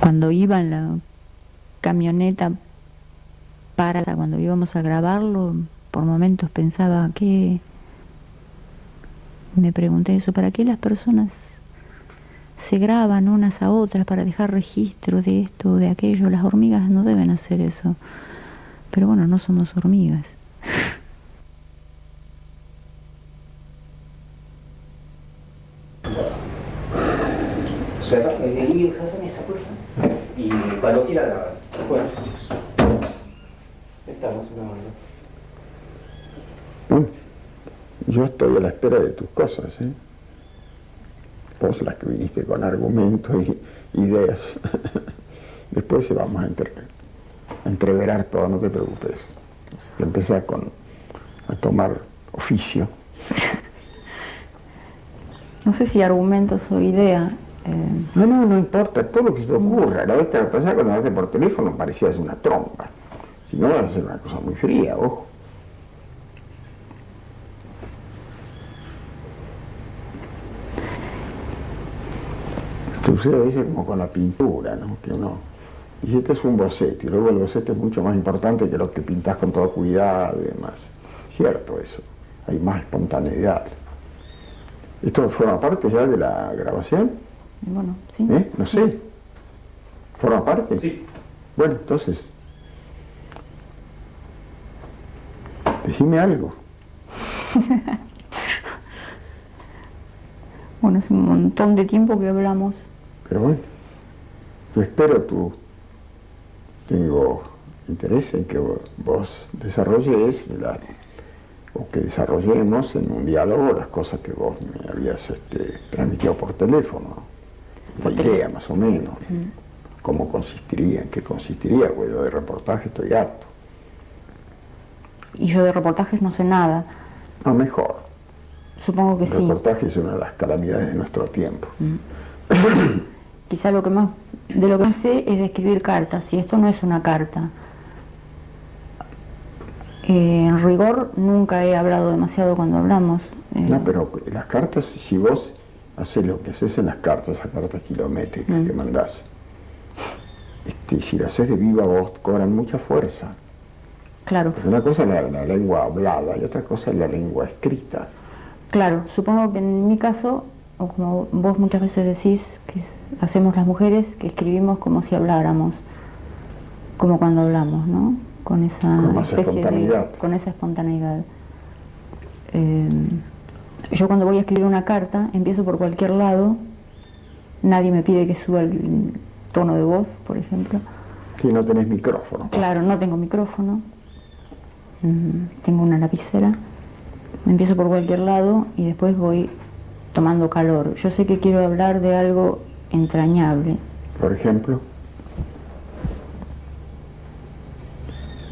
cuando iba en la camioneta para cuando íbamos a grabarlo, por momentos pensaba que me pregunté eso, ¿para qué las personas se graban unas a otras para dejar registro de esto o de aquello? Las hormigas no deben hacer eso. Pero bueno, no somos hormigas. Y usarme esta cosa y cuando quiera grabar. Bueno, estamos grabando. Bueno, yo estoy a la espera de tus cosas, ¿eh? Vos las que viniste con argumentos y ideas. Después se vamos a entreverar todo, no te preocupes. Empezar a tomar oficio. No sé si argumentos o idea. No importa, todo lo que se te ocurra. La vez que pasada cuando hablaste por teléfono parecías una trompa. Si no, vas a hacer una cosa muy fría, ojo. Sucede a veces como con la pintura, ¿no? Que uno dice, este es un boceto, y luego el boceto es mucho más importante que lo que pintás con todo cuidado y demás. Cierto eso, hay más espontaneidad. ¿Esto forma parte ya de la grabación? Bueno, sí. No sé. ¿Forma parte? Sí. Bueno, entonces, decime algo. Bueno, hace un montón de tiempo que hablamos. Pero bueno, yo espero tengo interés en que vos desarrolles o que desarrollemos en un diálogo las cosas que vos me habías transmitido por teléfono. La idea más o menos, cómo consistiría, en qué consistiría, porque yo de reportaje estoy harto. Y yo de reportajes no sé nada. No, mejor. Supongo que El sí. reportaje es una de las calamidades de nuestro tiempo. Quizá de lo que más sé es de escribir cartas, y esto no es una carta. En rigor nunca he hablado demasiado cuando hablamos. No, pero las cartas, si vos haces lo que haces en las cartas kilométricas que mandás, si lo haces de viva voz, cobran mucha fuerza. Claro. Porque una cosa es la lengua hablada y otra cosa es la lengua escrita. Claro, supongo que en mi caso, o como vos muchas veces decís, que hacemos las mujeres, que escribimos como si habláramos, como cuando hablamos, ¿no? Con esa espontaneidad. Con esa espontaneidad. Yo cuando voy a escribir una carta, empiezo por cualquier lado, nadie me pide que suba el tono de voz, por ejemplo. Que no tenés micrófono. Claro, no tengo micrófono, tengo una lapicera, empiezo por cualquier lado y después voy tomando calor. Yo sé que quiero hablar de algo entrañable. Por ejemplo,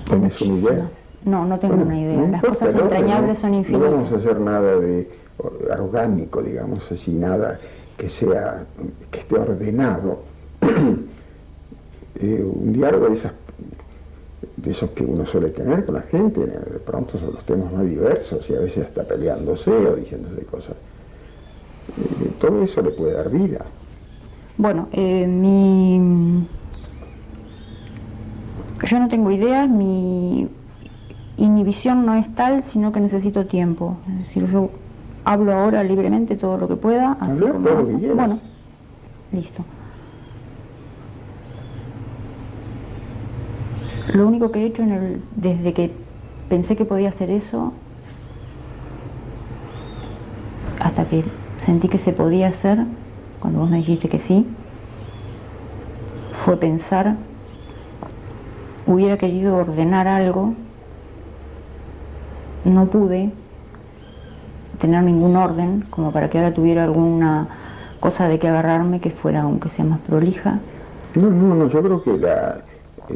¿tenés una idea? No tengo una idea. No Las importa, cosas entrañables son infinitas. No vamos a hacer nada de orgánico, digamos así, nada que esté ordenado. Un diálogo de esos que uno suele tener con la gente, de pronto son los temas más diversos y a veces hasta peleándose o diciéndose cosas. Todo eso le puede dar vida. Bueno, yo no tengo ideas, mi inhibición no es tal, sino que necesito tiempo. Es decir, yo hablo ahora libremente todo lo que pueda. Así Habla como todo lo que quieras. Bueno, listo. Lo único que he hecho desde que pensé que podía hacer eso, hasta que sentí que se podía hacer, cuando vos me dijiste que sí, fue pensar, hubiera querido ordenar algo, no pude tener ningún orden, como para que ahora tuviera alguna cosa de que agarrarme que fuera, aunque sea más prolija. No, yo creo que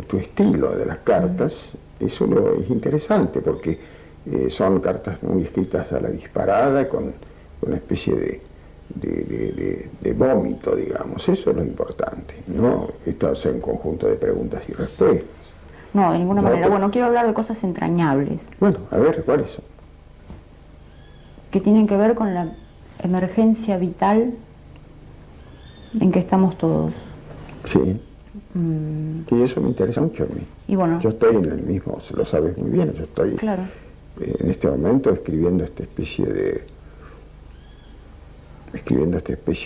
tu estilo de las cartas, eso es interesante, porque son cartas muy escritas a la disparada, con una especie de vómito, digamos. Eso es lo importante, no esto sea un conjunto de preguntas y respuestas. No, de ninguna manera. Bueno, quiero hablar de cosas entrañables. Bueno, a ver, ¿cuáles son? Que tienen que ver con la emergencia vital en que estamos todos. Sí. Que eso me interesa mucho a mí. Y bueno, Yo estoy en el mismo, se lo sabes muy bien, yo estoy claro. En este momento escribiendo esta especie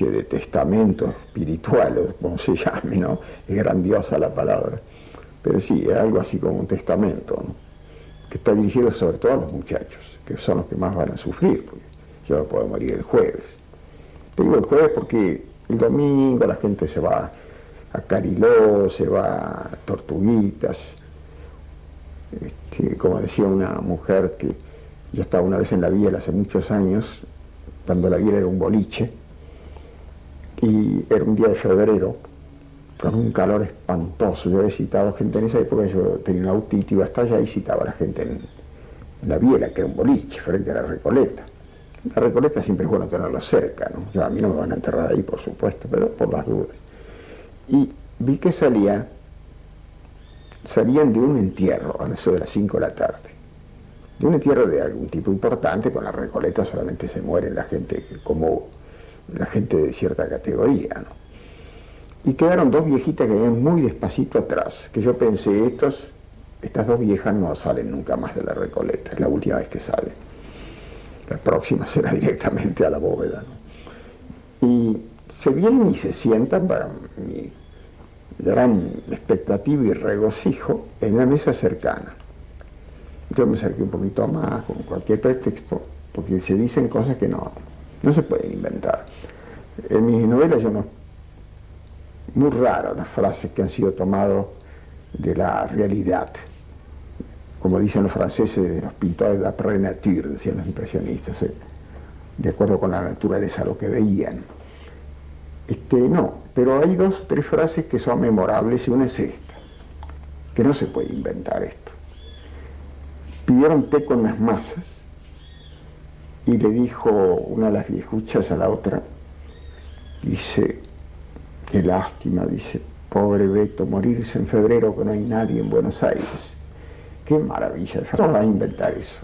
de testamento espiritual, o como se llame, ¿no? Es grandiosa la palabra, pero sí, es algo así como un testamento, ¿no? Que está dirigido sobre todo a los muchachos, que son los que más van a sufrir, porque yo no puedo morir el jueves. Te digo el jueves porque el domingo la gente se va a Cariló, se va a Tortuguitas, como decía una mujer que yo estaba una vez en la Biel hace muchos años, cuando la Biel era un boliche, y era un día de febrero, con un calor espantoso. Yo he citado gente en esa época, yo tenía un autito, iba hasta allá y citaba a la gente en la Biela, que era un boliche, frente a la Recoleta. La Recoleta siempre es bueno tenerlo cerca, ¿no? A mí no me van a enterrar ahí, por supuesto, pero por las dudas. Y vi que salían de un entierro, a eso de las 5 de la tarde. De un entierro de algún tipo importante, con la Recoleta solamente se mueren la gente, como la gente de cierta categoría, ¿no? Y quedaron dos viejitas que venían muy despacito atrás, que yo pensé, estas dos viejas no salen nunca más de la Recoleta, es la última vez que salen. La próxima será directamente a la bóveda, ¿no? Y se vienen y se sientan, para mi gran expectativa y regocijo, en la mesa cercana. Yo me acerqué un poquito más, con cualquier pretexto, porque se dicen cosas que no se pueden inventar. En mis novelas muy raras las frases que han sido tomadas de la realidad. Como dicen los franceses, los pintores de la nature, decían los impresionistas, de acuerdo con la naturaleza, lo que veían. No, pero hay 2 o 3 frases que son memorables y una es esta, que no se puede inventar esto. Pidieron té con las masas y le dijo una de las viejuchas a la otra, dice, qué lástima, dice, pobre Beto, morirse en febrero que no hay nadie en Buenos Aires. Qué maravilla, ¿cómo va a inventar eso?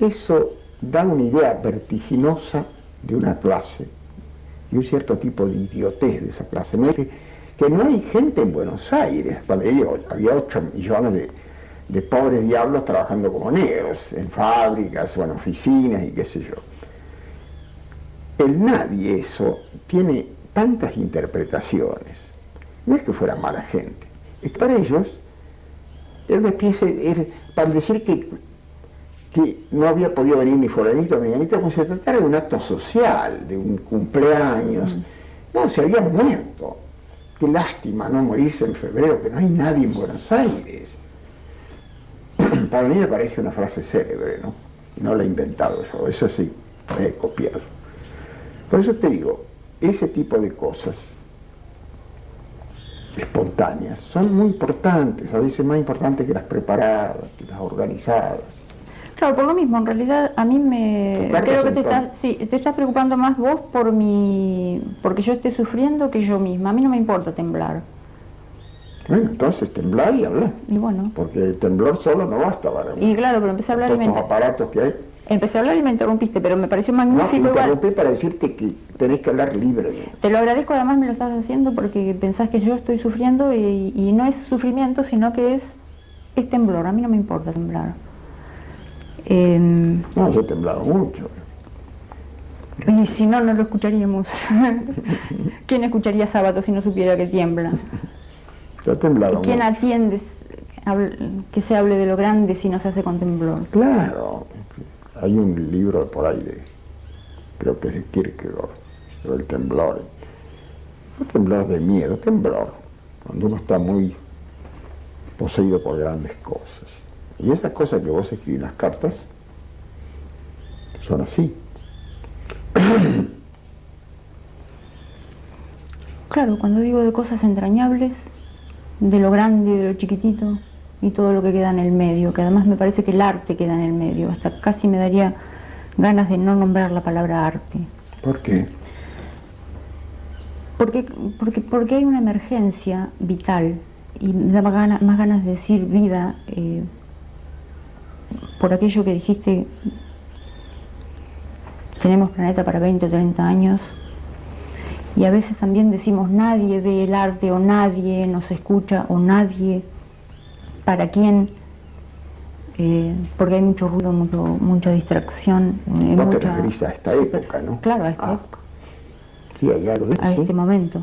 Eso da una idea vertiginosa de una clase y un cierto tipo de idiotez de esa clase. No es que no hay gente en Buenos Aires, había 8 millones de pobres diablos trabajando como negros, en fábricas, o en oficinas y qué sé yo. El nadie eso tiene tantas interpretaciones. No es que fuera mala gente, es que para ellos para decir que no había podido venir ni fulanito ni menganito, como se tratara de un acto social, de un cumpleaños. No, se había muerto. Qué lástima no morirse en febrero, que no hay nadie en Buenos Aires. Para mí me parece una frase célebre, ¿no? No la he inventado yo, eso sí, la he copiado. Por eso te digo, ese tipo de cosas espontáneas son muy importantes, a veces más importantes que las preparadas, que las organizadas. Claro, por lo mismo, en realidad a mí creo que te estás preocupando más vos porque yo esté sufriendo que yo misma. A mí no me importa temblar. Bueno, entonces temblar y hablar. Y bueno. Porque el temblor solo no basta para Y claro, pero empecé a hablar y me... aparatos que hay. Empecé a hablar y me interrumpiste, pero me pareció magnífico. No, te interrumpí para decirte que tenés que hablar libre. Te lo agradezco, además me lo estás haciendo porque pensás que yo estoy sufriendo y no es sufrimiento, sino que es temblor. A mí no me importa temblar. No, yo he temblado mucho. Y si no, no lo escucharíamos. ¿Quién escucharía Sábato si no supiera que tiembla? Yo he temblado ¿Quién mucho. atiende que se hable de lo grande si no se hace con temblor? Claro. Hay un libro por ahí creo que es de Kierkegaard, el temblor. No temblor de miedo, temblor. Cuando uno está muy poseído por grandes cosas. Y esas cosas que vos escribís en las cartas son así. Claro, cuando digo de cosas entrañables, de lo grande y de lo chiquitito, y todo lo que queda en el medio, que además me parece que el arte queda en el medio, hasta casi me daría ganas de no nombrar la palabra arte. ¿Por qué? Porque hay una emergencia vital, y me da más ganas de decir vida, por aquello que dijiste, tenemos planeta para 20 o 30 años, Y a veces también decimos nadie ve el arte o nadie nos escucha o nadie para quién, porque hay mucho ruido, mucha distracción. Vos te referís a esta época, ¿no? Claro, a esta época. Sí, hay algo de eso. A este momento.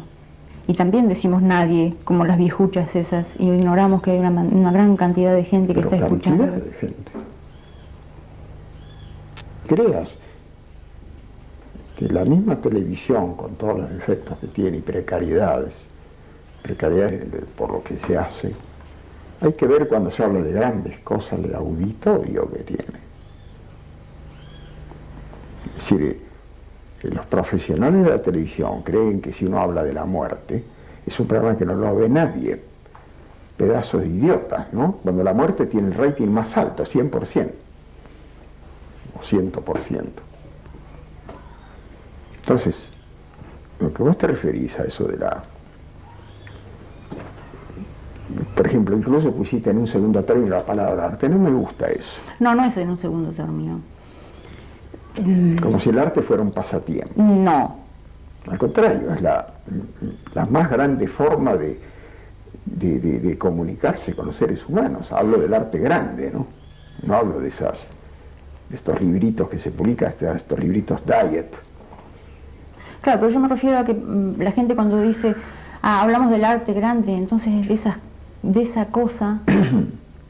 Y también decimos nadie, como las viejuchas esas, y ignoramos que hay una gran cantidad de gente que está escuchando. Cantidad de gente. Creas que la misma televisión, con todos los efectos que tiene y precariedades por lo que se hace, hay que ver cuando se habla de grandes cosas, el auditorio que tiene. Es decir, los profesionales de la televisión creen que si uno habla de la muerte, es un programa que no lo ve nadie. Pedazos de idiotas, ¿no? Cuando la muerte tiene el rating más alto, 100%, o 100%. Entonces, lo que vos te referís a eso de la... Por ejemplo, incluso pusiste en un segundo término la palabra arte, no me gusta eso. No, no es en un segundo término. Como si el arte fuera un pasatiempo. No. Al contrario, es la más grande forma de comunicarse con los seres humanos. Hablo del arte grande, ¿no? No hablo de estos libritos que se publican, estos libritos diet. Claro, pero yo me refiero a que la gente cuando dice, hablamos del arte grande, entonces de esa cosa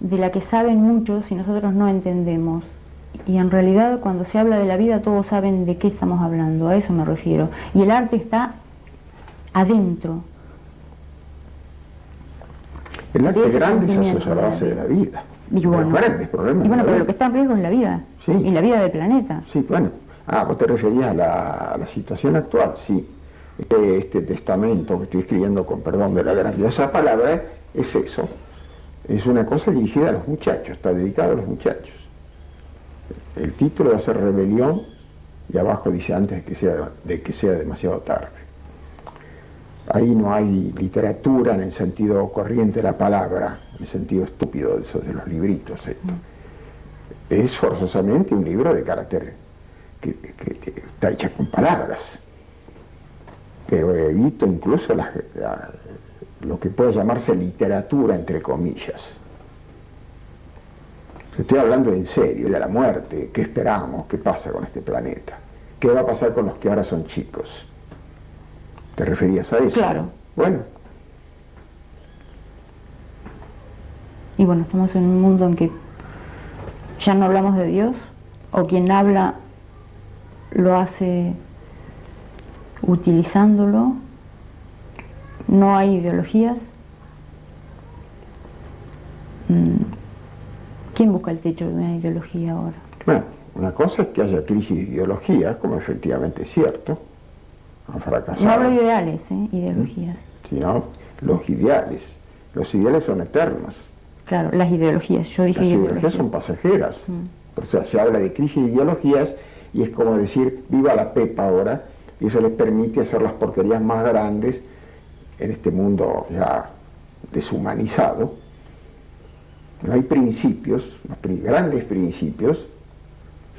de la que saben muchos y nosotros no entendemos. Y en realidad cuando se habla de la vida todos saben de qué estamos hablando, a eso me refiero. Y el arte está adentro. El arte grande se asocia a la base de la vida. Y bueno, los grandes problemas. Y bueno, pero lo que está en riesgo es la vida. Sí. Y la vida del planeta. Sí, bueno. Vos te referías a la situación actual, sí. Este testamento que estoy escribiendo, con perdón de la grandiosa palabra, es eso. Es una cosa dirigida a los muchachos, está dedicado a los muchachos. El título va a ser Rebelión, y abajo dice antes de que sea demasiado tarde. Ahí no hay literatura en el sentido corriente de la palabra, en el sentido estúpido de esos de los libritos. Es forzosamente un libro de carácter que está hecha con palabras, pero evito incluso lo que puede llamarse literatura entre comillas. Estoy hablando en serio de la muerte, qué esperamos, qué pasa con este planeta, qué va a pasar con los que ahora son chicos. ¿Te referías a eso? Claro. Bueno. Y bueno, estamos en un mundo en que ya no hablamos de Dios, o quien habla lo hace utilizándolo, no hay ideologías. ¿Quién busca el techo de una ideología ahora? Bueno, una cosa es que haya crisis de ideologías, como efectivamente es cierto, han fracasado. No hablo de ideales, ideologías. Sino los ideales. Los ideales son eternos. Claro, las ideologías, yo dije ideologías. Las ideologías son pasajeras. O sea, se habla de crisis de ideologías y es como decir, viva la Pepa ahora, y eso les permite hacer las porquerías más grandes en este mundo ya deshumanizado. No hay principios, los grandes principios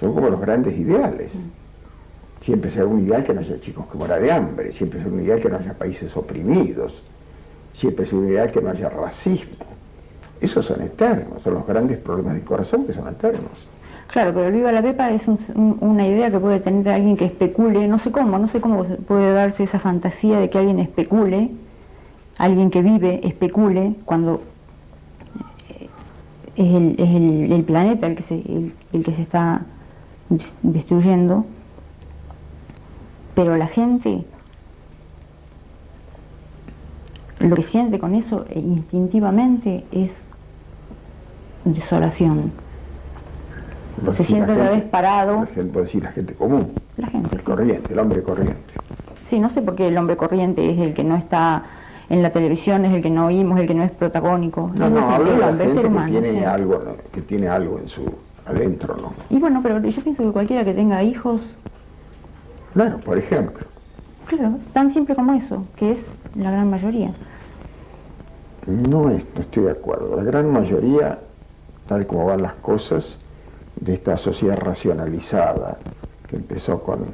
son como los grandes ideales. Siempre será un ideal que no haya chicos que mueran de hambre, siempre será un ideal que no haya países oprimidos, siempre será un ideal que no haya racismo. Esos son eternos, son los grandes problemas del corazón que son eternos. Claro, pero el viva la Pepa es una idea que puede tener alguien que especule, no sé cómo puede darse esa fantasía de que alguien especule, alguien que vive especule, cuando es el planeta el que se está destruyendo, pero la gente lo que siente con eso instintivamente es desolación. Se siente otra vez parado. La gente, puede decir la gente común. La gente, el corriente, el hombre corriente. Sí, no sé por qué el hombre corriente es el que no está en la televisión, es el que no oímos, el que no es protagónico. No, hablo de la hombre, gente ser humano, que tiene sí. algo, ¿no? Que tiene algo en su adentro, ¿no? Y bueno, pero yo pienso que cualquiera que tenga hijos, Claro, por ejemplo. claro, tan simple como eso, que es la gran mayoría. No estoy de acuerdo. La gran mayoría, tal como van las cosas, de esta sociedad racionalizada, que empezó con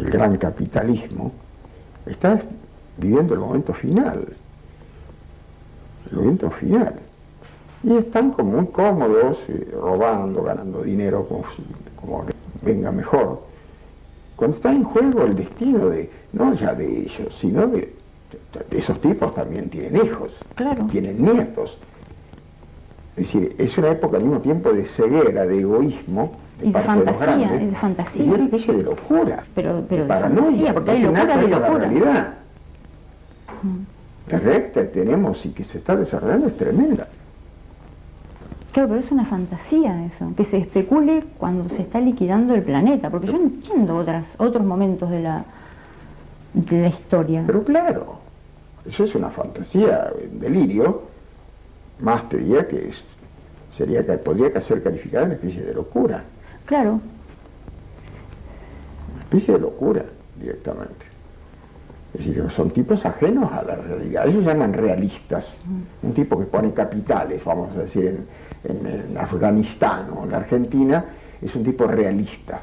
el gran capitalismo, está viviendo el momento final. El momento final. Y están como muy cómodos, robando, ganando dinero como venga mejor. Cuando está en juego el destino no ya de ellos, sino de esos tipos también tienen hijos, claro, tienen nietos. Es decir, es una época al mismo tiempo de ceguera, de egoísmo, y de fantasía, y de fantasía. Y una especie de locura. Pero de fantasía, porque hay locura y locura. La realidad. La realidad que tenemos y que se está desarrollando es tremenda. Claro, pero es una fantasía eso, que se especule cuando se está liquidando el planeta, porque yo entiendo otros momentos de la historia. Pero claro, eso es una fantasía, un delirio, más te diría que podría ser calificada una especie de locura. Claro. Una especie de locura, directamente. Es decir, son tipos ajenos a la realidad. Ellos llaman realistas. Un tipo que pone capitales, vamos a decir, en Afganistán o en la Argentina, es un tipo realista.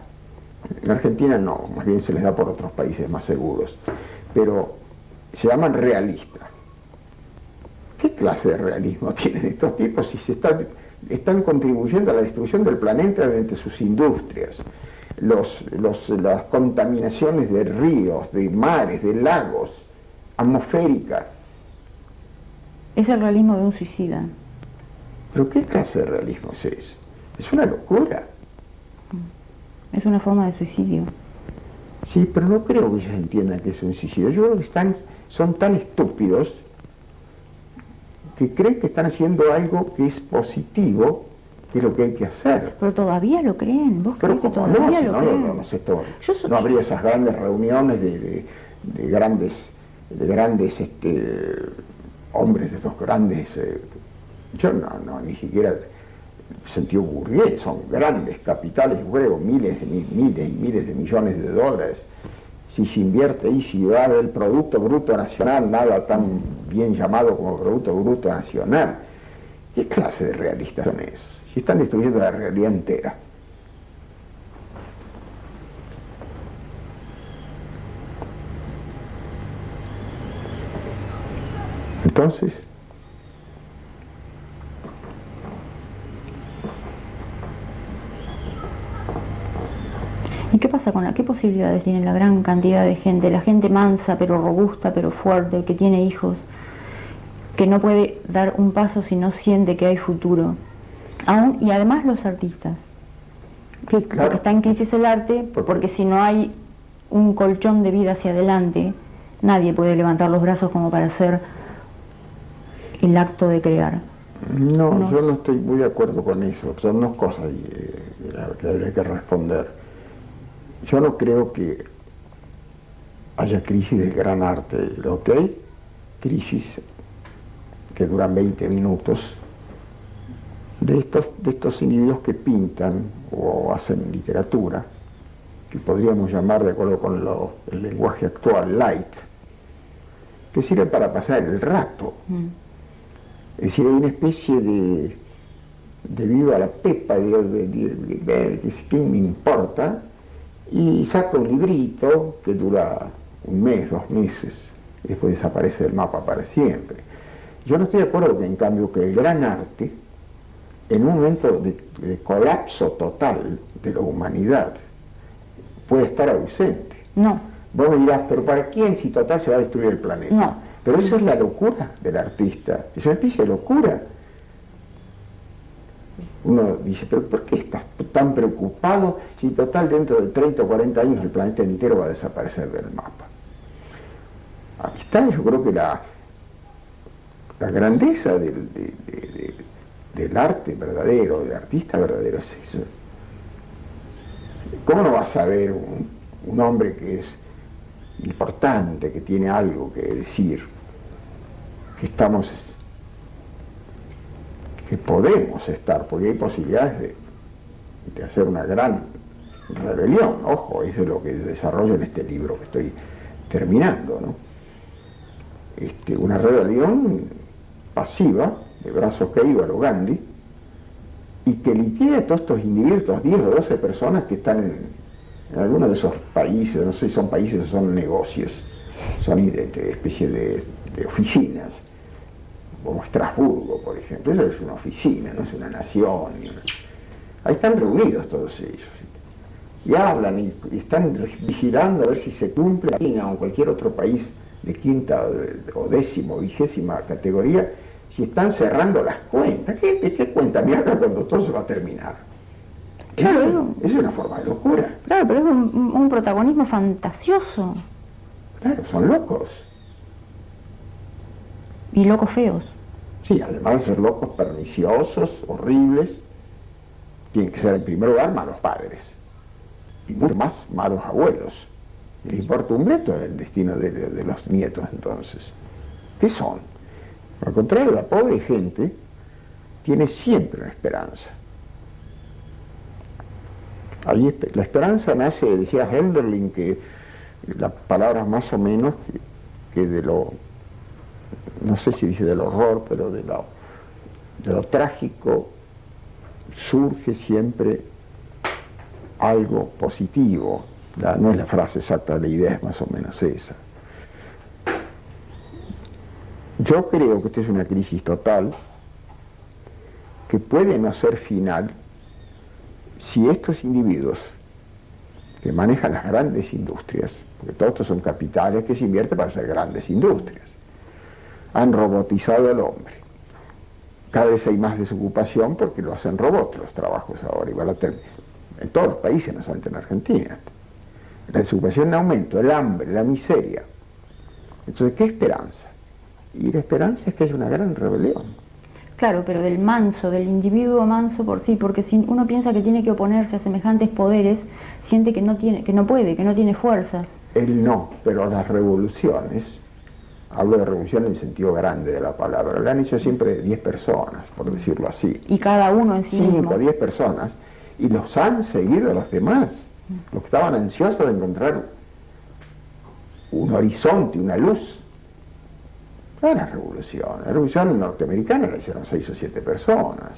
En la Argentina no, más bien se les da por otros países más seguros. Pero se llaman realistas. ¿Qué clase de realismo tienen estos tipos si están contribuyendo a la destrucción del planeta mediante sus industrias? Las contaminaciones de ríos, de mares, de lagos, atmosféricas. Es el realismo de un suicida. ¿Pero qué clase de realismo es ese? Es una locura. Es una forma de suicidio. Sí, pero no creo que ellos entiendan que es un suicidio. Yo creo que son tan estúpidos que creen que están haciendo algo que es positivo, que es lo que hay que hacer. Pero todavía lo creen. ¿Vos crees que todavía lo creen? No habría esas grandes reuniones de grandes hombres, de los grandes... yo ni siquiera sentido burgués, son grandes capitales, luego miles y miles de millones de dólares. Si se invierte ahí, si va del Producto Bruto Nacional, nada tan bien llamado como Producto Bruto Nacional. ¿Qué clase de realistas son esos? Si están destruyendo la realidad entera. Entonces, ¿y qué pasa qué posibilidades tiene la gran cantidad de gente, la gente mansa, pero robusta, pero fuerte, que tiene hijos, que no puede dar un paso si no siente que hay futuro? Y además los artistas, claro, porque está en crisis el arte, porque si no hay un colchón de vida hacia adelante, nadie puede levantar los brazos como para hacer el acto de crear. No, yo no estoy muy de acuerdo con eso. Son dos cosas que habría que responder. Yo no creo que haya crisis del gran arte. Lo que hay, crisis que duran 20 minutos, de estos individuos que pintan o hacen literatura, que podríamos llamar, de acuerdo con el lenguaje actual, light, que sirve para pasar el rato. Es decir, hay una especie de viva la pepa, de quién me importa, y saca un librito que dura un mes, 2 meses, y después desaparece del mapa para siempre. Yo no estoy de acuerdo que, en cambio, que el gran arte, en un momento de colapso total de la humanidad, puede estar ausente. No. Vos me dirás, ¿pero para quién si total se va a destruir el planeta? No. Pero esa es la locura del artista, es una especie de locura. Uno dice, ¿pero por qué estás tan preocupado si total dentro de 30 o 40 años el planeta entero va a desaparecer del mapa? Aquí está, yo creo que la grandeza del arte verdadero, del artista verdadero es eso. ¿Cómo no vas a ver un hombre que es importante, que tiene algo que decir, que podemos estar, porque hay posibilidades de hacer una gran rebelión? Ojo, eso es lo que desarrollo en este libro que estoy terminando, ¿no? Una rebelión pasiva, de brazos caídos a lo Gandhi, y que liquide a todos estos individuos, estos 10 o 12 personas que están En algunos de esos países, no sé si son países o son negocios, son especie de oficinas, como Estrasburgo, por ejemplo. Eso es una oficina, no es una nación. Ahí están reunidos todos ellos. Y hablan y están vigilando a ver si se cumple China o en cualquier otro país de quinta o décimo, vigésima categoría, si están cerrando las cuentas. ¿De qué cuenta mierda cuando todo se va a terminar? Claro, Es una forma de locura. Claro, pero es un protagonismo fantasioso. Claro, son locos. Y locos feos. Sí, además de ser locos perniciosos, horribles, tienen que ser en primer lugar malos padres. Y mucho más malos abuelos. Y les importa un bledo el destino de los nietos entonces. ¿Qué son? Al contrario, la pobre gente tiene siempre una esperanza. Ahí la esperanza nace, decía Hölderlin, que las palabras más o menos que de lo, no sé si dice del horror, pero de lo trágico surge siempre algo positivo. No es la frase exacta, la idea es más o menos esa. Yo creo que esta es una crisis total que puede no ser final si estos individuos que manejan las grandes industrias, porque todos estos son capitales que se invierten para hacer grandes industrias, han robotizado al hombre. Cada vez hay más desocupación porque lo hacen robots los trabajos ahora, igual en todos los países, no solamente en Argentina. La desocupación en aumento, el hambre, la miseria. Entonces, ¿qué esperanza? Y la esperanza es que haya una gran rebelión. Claro, pero del manso, del individuo manso por sí, porque si uno piensa que tiene que oponerse a semejantes poderes, siente que no puede, que no tiene fuerzas. Él no, pero las revoluciones, hablo de revolución en el sentido grande de la palabra, lo han hecho siempre 10 personas, por decirlo así. Y cada uno en sí mismo. 5 o 10 personas, y los han seguido los demás, los que estaban ansiosos de encontrar un horizonte, una luz. La revolución norteamericana la hicieron 6 o 7 personas.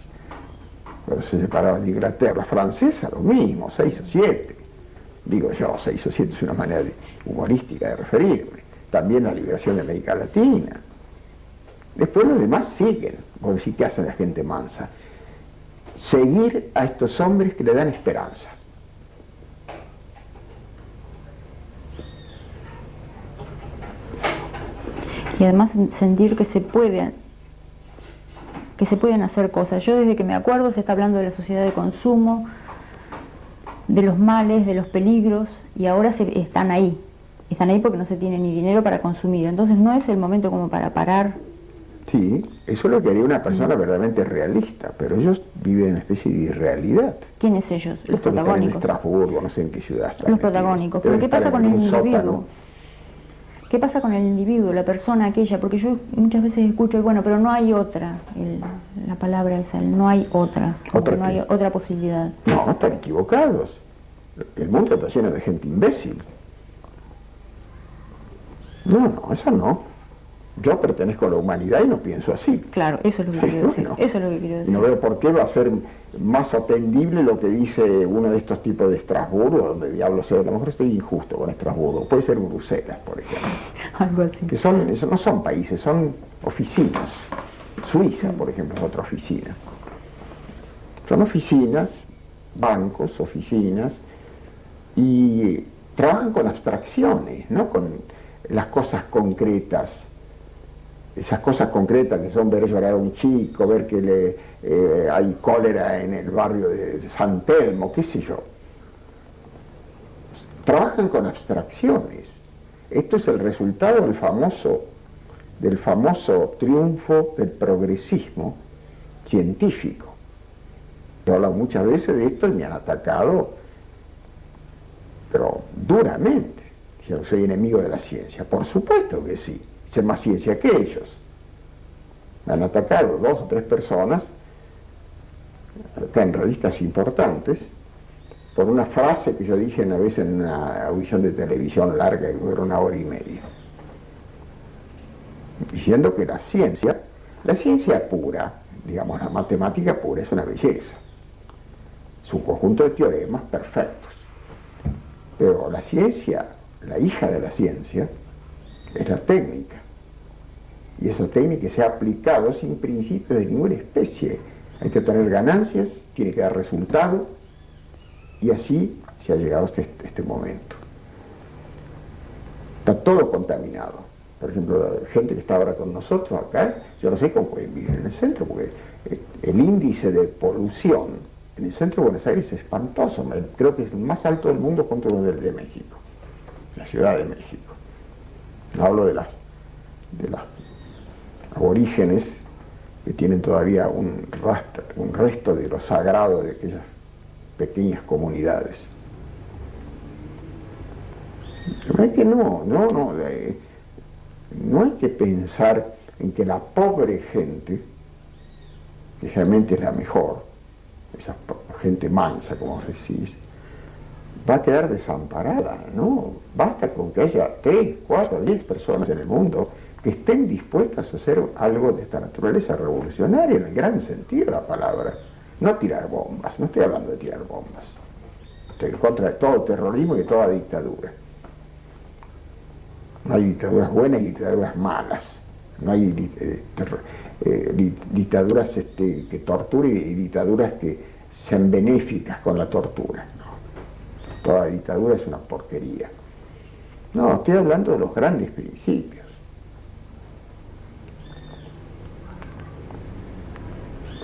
Cuando se separaron de Inglaterra, la francesa lo mismo, 6 o 7. Digo yo, 6 o 7 es una manera humorística de referirme. También la liberación de América Latina. Después los demás siguen. Bueno, sí, ¿qué hace la gente mansa? Seguir a estos hombres que le dan esperanza. Y además sentir que se pueden hacer cosas. Yo desde que me acuerdo se está hablando de la sociedad de consumo, de los males, de los peligros, y ahora están ahí porque no se tiene ni dinero para consumir. Entonces no es el momento como para parar. Sí, eso es lo que haría una persona verdaderamente realista, pero ellos viven en una especie de irrealidad. ¿Quiénes ellos? Los protagónicos. En Estrasburgo, no sé en qué ciudad están. Los protagónicos. Pero ¿qué pasa con el individuo? ¿Qué pasa con el individuo, la persona aquella? Porque yo muchas veces escucho, bueno, pero no hay otra, la palabra esa, no hay otra, no hay otra posibilidad. No, están equivocados. El mundo está lleno de gente imbécil. No, eso no. Yo pertenezco a la humanidad y no pienso así. Claro, eso es lo que quiero decir. Eso es lo que quiero decir. No veo por qué va a ser más atendible lo que dice uno de estos tipos de Estrasburgo, donde diablo sea. A lo mejor estoy injusto con Estrasburgo. Puede ser Bruselas, por ejemplo. Algo así. Que eso no son países, son oficinas. Suiza, por ejemplo, es otra oficina. Son oficinas, bancos, oficinas, y trabajan con abstracciones, no con las cosas concretas. Esas cosas concretas que son ver llorar a un chico, ver que hay cólera en el barrio de San Telmo, qué sé yo. Trabajan con abstracciones. Esto es el resultado del famoso triunfo del progresismo científico. He hablado muchas veces de esto y me han atacado, pero duramente. Yo soy enemigo de la ciencia. Por supuesto que sí. Sé más ciencia que ellos. Me han atacado 2 o 3 personas, acá en revistas importantes, por una frase que yo dije una vez en una audición de televisión larga, que duró 1 hora y media, diciendo que la ciencia pura, digamos la matemática pura, es una belleza. Es un conjunto de teoremas perfectos. Pero la ciencia, la hija de la ciencia, es la técnica. Y esa técnica se ha aplicado sin principios de ninguna especie. Hay que tener ganancias, tiene que dar resultado, y así se ha llegado hasta este momento. Está todo contaminado. Por ejemplo, la gente que está ahora con nosotros acá, yo no sé cómo pueden vivir en el centro, porque el índice de polución en el centro de Buenos Aires es espantoso. Creo que es el más alto del mundo junto con el de México, la Ciudad de México. No hablo de las aborígenes que tienen todavía un resto de lo sagrado de aquellas pequeñas comunidades. No es que no hay que pensar en que la pobre gente, que realmente es la mejor, esa gente mansa, como decís, va a quedar desamparada, ¿no? Basta con que haya 3, 4, 10 personas en el mundo que estén dispuestas a hacer algo de esta naturaleza revolucionaria en el gran sentido de la palabra. No tirar bombas, no estoy hablando de tirar bombas. Estoy en contra de todo terrorismo y de toda dictadura. No hay dictaduras buenas y dictaduras malas. No hay dictaduras que torturen y dictaduras que sean benéficas con la tortura. No. Toda dictadura es una porquería. No, estoy hablando de los grandes principios.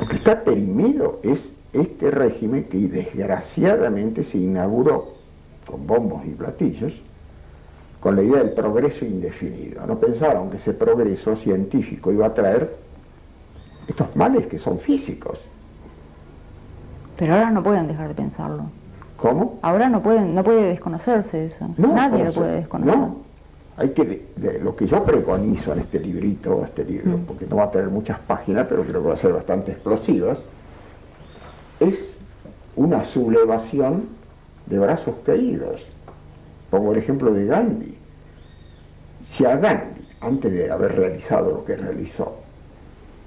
Lo que está perimido es este régimen que desgraciadamente se inauguró con bombos y platillos, con la idea del progreso indefinido. No pensaron que ese progreso científico iba a traer estos males que son físicos. Pero ahora no pueden dejar de pensarlo. ¿Cómo? Ahora no puede desconocerse eso. No, Nadie lo puede desconocer. No, hay que, lo que yo preconizo en este librito, porque no va a tener muchas páginas, pero creo que va a ser bastante explosivas, es una sublevación de brazos caídos. Pongo el ejemplo de Gandhi. Si a Gandhi, antes de haber realizado lo que realizó,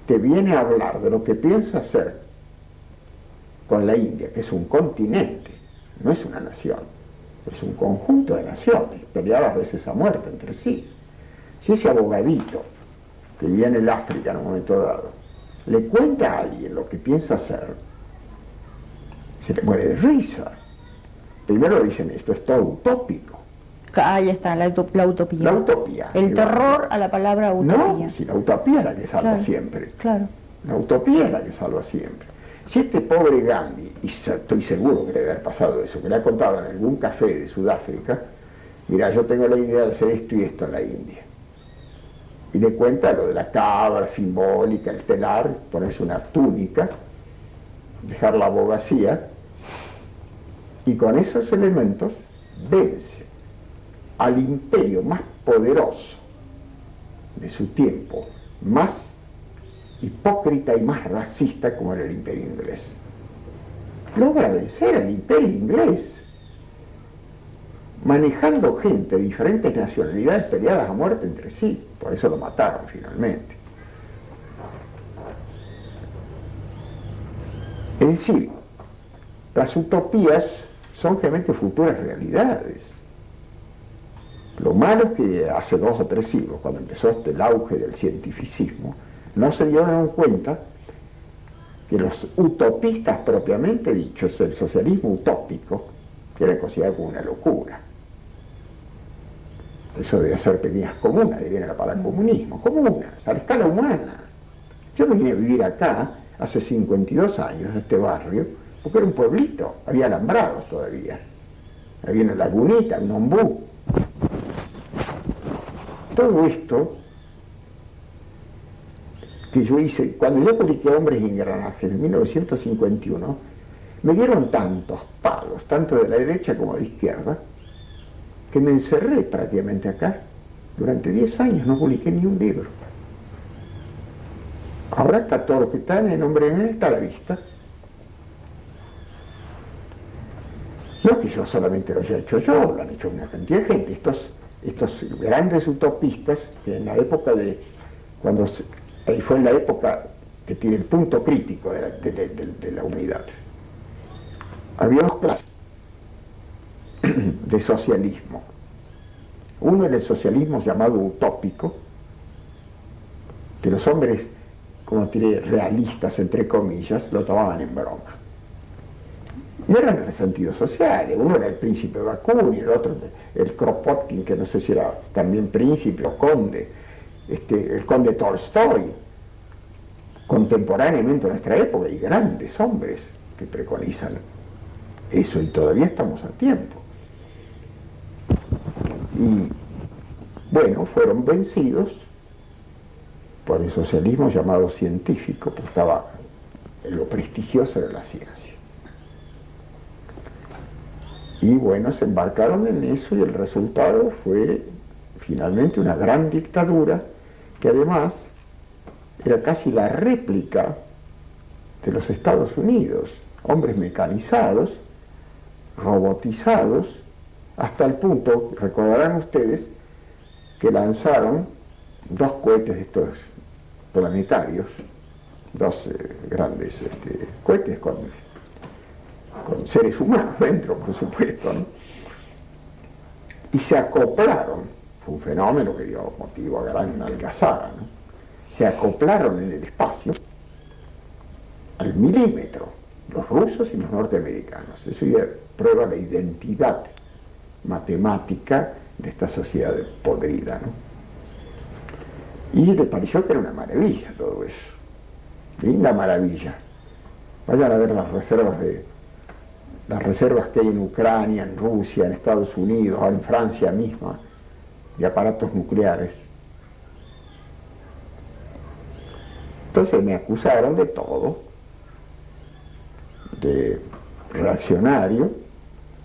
te viene a hablar de lo que piensa hacer con la India, que es un continente, no es una nación, es un conjunto de naciones, peleadas a veces a muerte entre sí. Si ese abogadito que vive en el África en un momento dado, le cuenta a alguien lo que piensa hacer, se le muere de risa. Primero dicen, esto es todo utópico. Ahí está, la utopía. La utopía. El terror a la palabra utopía. No, si la utopía es la que salva siempre. Claro. La utopía es la que salva siempre. Si este pobre Gandhi, y estoy seguro que debe haber pasado eso, que le ha contado en algún café de Sudáfrica, mira, yo tengo la idea de hacer esto y esto en la India. Y le cuenta lo de la cabra simbólica, el telar, ponerse una túnica, dejar la abogacía, y con esos elementos vence al imperio más poderoso de su tiempo, más hipócrita y más racista como era el imperio inglés. Logra vencer al imperio inglés, manejando gente de diferentes nacionalidades peleadas a muerte entre sí. Por eso lo mataron finalmente. Es decir, las utopías son realmente futuras realidades. Lo malo es que hace 2 o 3 siglos, cuando empezó el auge del cientificismo, no se dieron cuenta que los utopistas propiamente dichos, el socialismo utópico, que era considerado como una locura. Eso de hacer pequeñas comunas, de viene la palabra comunismo, comunas, a la escala humana. Yo me vine a vivir acá hace 52 años, en este barrio, porque era un pueblito, había alambrados todavía. Había una lagunita, un ombú. Todo esto que yo hice, cuando yo publiqué Hombres y Engranajes en 1951, me dieron tantos palos, tanto de la derecha como de la izquierda, que me encerré prácticamente acá. Durante 10 años no publiqué ni un libro. Ahora está todo lo que está en Hombres y Engranajes, está a la vista. No es que yo solamente lo haya hecho yo, lo han hecho una cantidad de gente. Estos grandes utopistas, que en la época de, ahí fue en la época que tiene el punto crítico de la humanidad. Había 2 clases. de socialismo. Uno era el socialismo llamado utópico, que los hombres, como diré, realistas, entre comillas, lo tomaban en broma. No eran en el sentido social, uno era el príncipe Bakunin, el otro el Kropotkin, que no sé si era también príncipe o conde, el conde Tolstoy, contemporáneamente en nuestra época, y grandes hombres que preconizan eso, y todavía estamos a tiempo. Y bueno, fueron vencidos por el socialismo llamado científico, que estaba en lo prestigioso de la ciencia. Y bueno, se embarcaron en eso y el resultado fue finalmente una gran dictadura que además era casi la réplica de los Estados Unidos. Hombres mecanizados, robotizados, hasta el punto, recordarán ustedes, que lanzaron 2 cohetes de estos planetarios, 2 grandes cohetes con seres humanos dentro, por supuesto, ¿no? Y se acoplaron, fue un fenómeno que dio motivo a gran algazara, ¿no? Se acoplaron en el espacio al milímetro, los rusos y los norteamericanos. Eso ya prueba la identidad matemática de esta sociedad podrida, ¿no? Y le pareció que era una maravilla todo eso, linda maravilla. Vayan a ver las reservas que hay en Ucrania, en Rusia, en Estados Unidos, en Francia misma, de aparatos nucleares. Entonces me acusaron de todo, de reaccionario,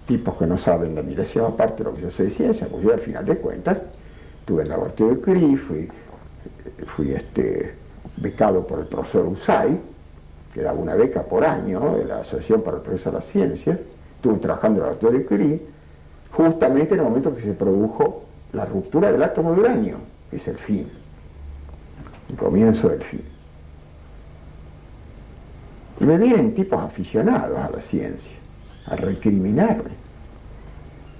tipos que no saben la admiración aparte de lo que yo sé de ciencia, pues yo al final de cuentas estuve en el laboratorio de Curie, fui becado por el profesor Usai, que daba una beca por año de la Asociación para el Progreso de la Ciencia. Estuve trabajando en el laboratorio de Curie, justamente en el momento que se produjo la ruptura del átomo de uranio, que es el fin, el comienzo del fin. Y me vienen tipos aficionados a la ciencia, a recriminarme,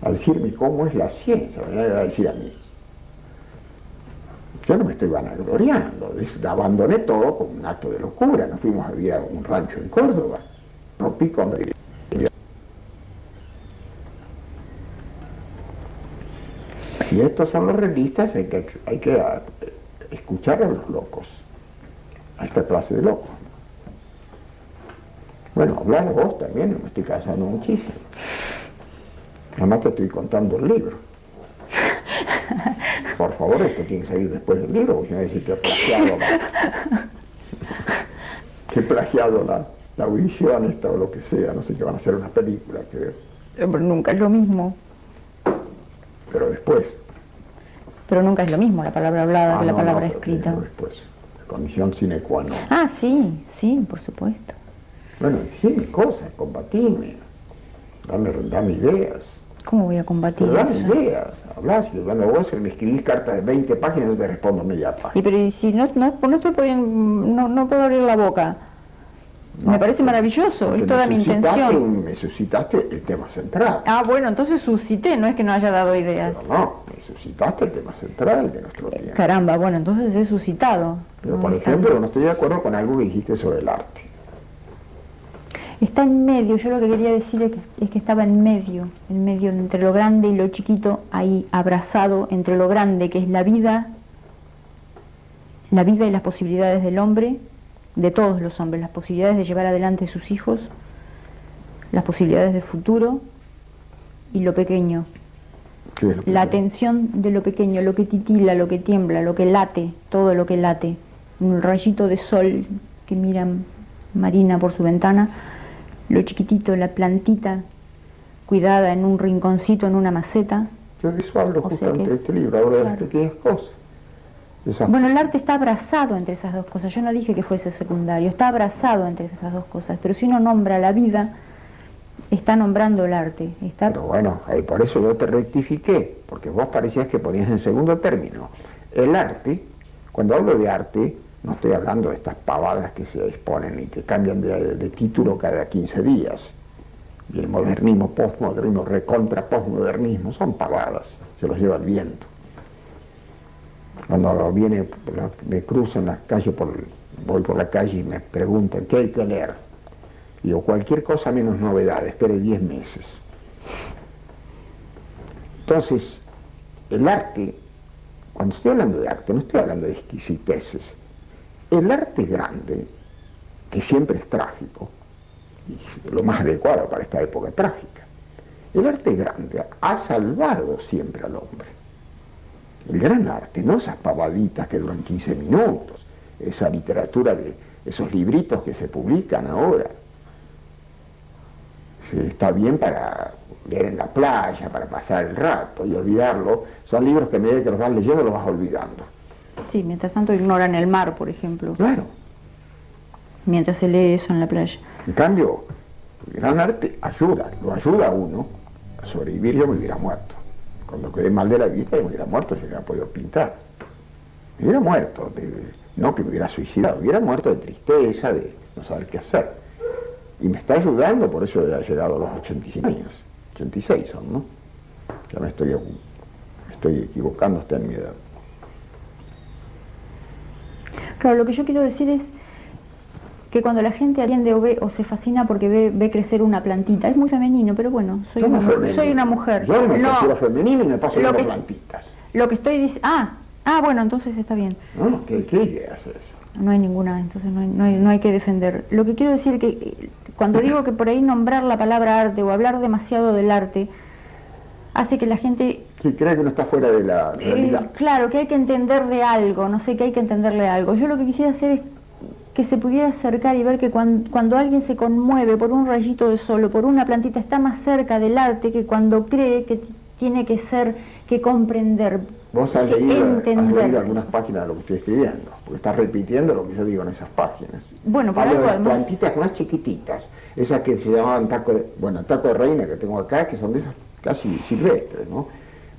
a decirme cómo es la ciencia, me van a decir a mí. Yo no me estoy vanagloriando, abandoné todo con un acto de locura, nos fuimos a vivir a un rancho en Córdoba, rompí con... Si estos son los realistas, hay que escuchar a los locos, a esta clase de locos. Bueno, hablar vos también, me estoy cansando muchísimo. Además te estoy contando el libro. Por favor, esto tiene que salir después del libro, porque si no decir que he plagiado la audición esta o lo que sea, no sé, que van a hacer una película, creo. Pero nunca es lo mismo. Pero después. Pero nunca es lo mismo la palabra hablada que la palabra escrita. Después, condición sine qua non. Ah, sí, sí, por supuesto. Bueno, decime cosas, combatime, dame ideas. ¿Cómo voy a combatir pero dame eso? ideas, hablás, y cuando vos me escribís cartas de 20 páginas, no te respondo media página. Y pero si no puedo abrir la boca. No, me parece maravilloso, es toda mi intención. Me suscitaste el tema central. Ah, bueno, entonces suscité, no es que no haya dado ideas. Pero no, me suscitaste el tema central de nuestro tiempo. Caramba, bueno, entonces he suscitado. Pero por ejemplo, no estoy de acuerdo con algo que dijiste sobre el arte. Está en medio, yo lo que quería decir es que estaba en medio entre lo grande y lo chiquito, ahí abrazado entre lo grande que es la vida y las posibilidades del hombre, de todos los hombres, las posibilidades de llevar adelante sus hijos, las posibilidades de futuro y lo pequeño. ¿Qué es lo La pequeño? atención de lo pequeño, lo que titila, lo que tiembla, lo que late, todo lo que late. Un rayito de sol que mira Marina por su ventana, lo chiquitito, la plantita cuidada en un rinconcito, en una maceta. Yo de eso hablo O sea justamente que de es- este libro, hablo de las claro. pequeñas cosas. Esas Bueno, el arte está abrazado entre esas dos cosas. Yo no dije que fuese secundario, está abrazado entre esas dos cosas. Pero si uno nombra la vida, está nombrando el arte. Está... Pero bueno, por eso yo te rectifiqué, porque vos parecías que ponías en segundo término. El arte, cuando hablo de arte, no estoy hablando de estas pavadas que se exponen y que cambian de título cada 15 días. Y el modernismo, postmodernismo, recontra postmodernismo, son pavadas, se los lleva el viento. Cuando me cruzo en la calle, voy por la calle y me preguntan, ¿qué hay que leer? Digo, cualquier cosa menos novedad, espere 10 meses. Entonces, el arte, cuando estoy hablando de arte, no estoy hablando de exquisiteces. El arte grande, que siempre es trágico, y lo más adecuado para esta época trágica, el arte grande ha salvado siempre al hombre. El gran arte, no esas pavaditas que duran 15 minutos, esa literatura de esos libritos que se publican ahora. Está bien para leer en la playa, para pasar el rato y olvidarlo. Son libros que a medida que los vas leyendo los vas olvidando. Sí, mientras tanto ignoran el mar, por ejemplo. Claro. Mientras se lee eso en la playa. En cambio, el gran arte lo ayuda a uno a sobrevivir. Yo me hubiera muerto. Cuando quedé mal de la vista, yo me hubiera muerto, si hubiera podido pintar. Me hubiera muerto, no que me hubiera suicidado, me hubiera muerto de tristeza, de no saber qué hacer. Y me está ayudando, por eso he llegado a los 85 años. 86 son, ¿no? Ya me estoy equivocando hasta en mi edad. Claro, lo que yo quiero decir es que cuando la gente atiende o ve o se fascina porque ve crecer una plantita, es muy femenino, pero bueno, soy una mujer. Yo me considero femenino y me paso viendo plantitas. Lo que estoy diciendo... bueno, entonces está bien. No, ¿qué idea es eso? No hay ninguna, entonces no hay que defender. Lo que quiero decir que cuando digo que por ahí nombrar la palabra arte o hablar demasiado del arte hace que la gente... Sí, cree que uno está fuera de la realidad. Claro, que hay que entender de algo, no sé, que hay que entenderle algo. Yo lo que quisiera hacer es que se pudiera acercar y ver que cuando alguien se conmueve por un rayito de sol o por una plantita está más cerca del arte que cuando cree que tiene que comprender. Vos has leído algunas páginas de lo que estoy escribiendo, porque estás repitiendo lo que yo digo en esas páginas. Bueno, por algo algo de las además... plantitas más chiquititas, esas que se llamaban taco de reina que tengo acá, que son de esas casi silvestres, ¿no?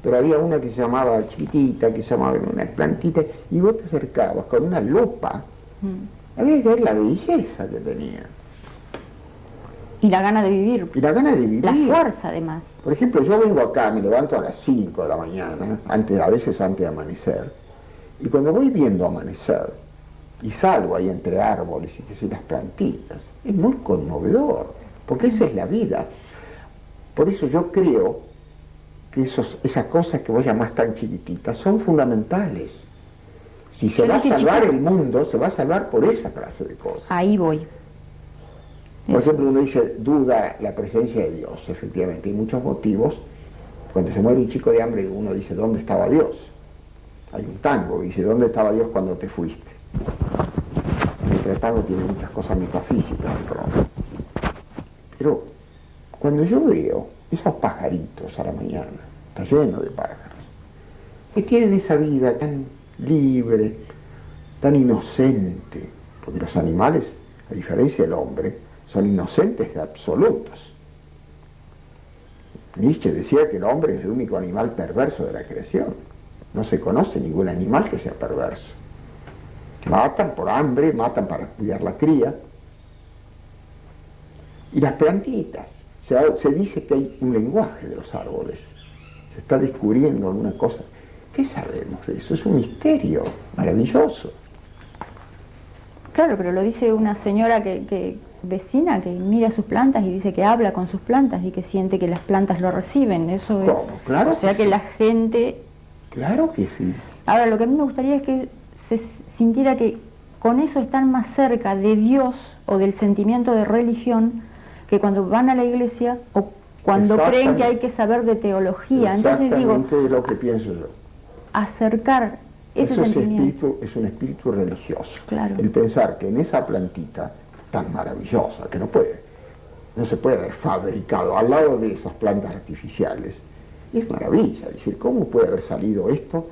Pero había una que se llamaba chiquitita, que se llamaba una plantita, y vos te acercabas con una lupa, había que ver la belleza que tenía. Y la gana de vivir. Y la gana de vivir. La fuerza, además. Por ejemplo, yo vengo acá, me levanto a las 5 de la mañana, a veces antes de amanecer, y cuando voy viendo amanecer, y salgo ahí entre árboles y que sé, las plantitas, es muy conmovedor, porque esa es la vida. Por eso yo creo que esas cosas que vos llamás tan chiquititas son fundamentales. Si se va a salvar el mundo, se va a salvar por esa clase de cosas. Ahí voy. Por ejemplo, uno dice, duda la presencia de Dios. Efectivamente, hay muchos motivos. Cuando se muere un chico de hambre, uno dice, ¿dónde estaba Dios? Hay un tango que dice, ¿dónde estaba Dios cuando te fuiste? El tango tiene muchas cosas metafísicas, pero cuando yo veo esos pajaritos a la mañana, está lleno de pájaros, que tienen esa vida tan libre, tan inocente, porque los animales, a diferencia del hombre, son inocentes de absolutos. Nietzsche decía que el hombre es el único animal perverso de la creación. No se conoce ningún animal que sea perverso. Matan por hambre, matan para cuidar la cría. Y las plantitas, se dice que hay un lenguaje de los árboles. Se está descubriendo alguna cosa. ¿Qué sabemos de eso? Es un misterio maravilloso. Claro, pero lo dice una señora vecina que mira sus plantas y dice que habla con sus plantas y que siente que las plantas lo reciben. Eso es... ¿Cómo? Claro. O sea que la gente... Claro que sí. Ahora, lo que a mí me gustaría es que se sintiera que con eso están más cerca de Dios o del sentimiento de religión que cuando van a la iglesia o cuando creen que hay que saber de teología. Entonces digo... Exactamente lo que pienso yo. Acercar ese sentimiento. Es un espíritu religioso. Claro. El pensar que en esa plantita tan maravillosa, que no se puede haber fabricado al lado de esas plantas artificiales, es maravilla. Es decir, ¿cómo puede haber salido esto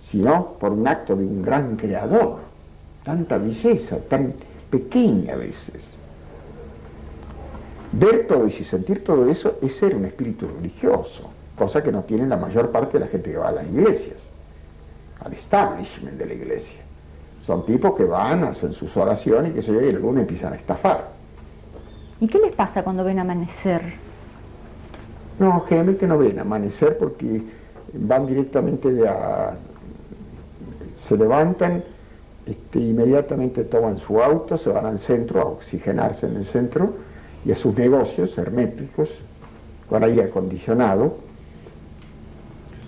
si no por un acto de un gran creador? Tanta belleza, tan pequeña a veces. Ver todo y sentir todo eso es ser un espíritu religioso, cosa que no tiene la mayor parte de la gente que va a las iglesias, al establishment de la iglesia. Son tipos que van, hacen sus oraciones y que se y luego empiezan a estafar. ¿Y qué les pasa cuando ven amanecer? No, generalmente no ven amanecer porque van directamente se levantan, inmediatamente toman su auto, se van al centro a oxigenarse en el centro y a sus negocios herméticos, con aire acondicionado,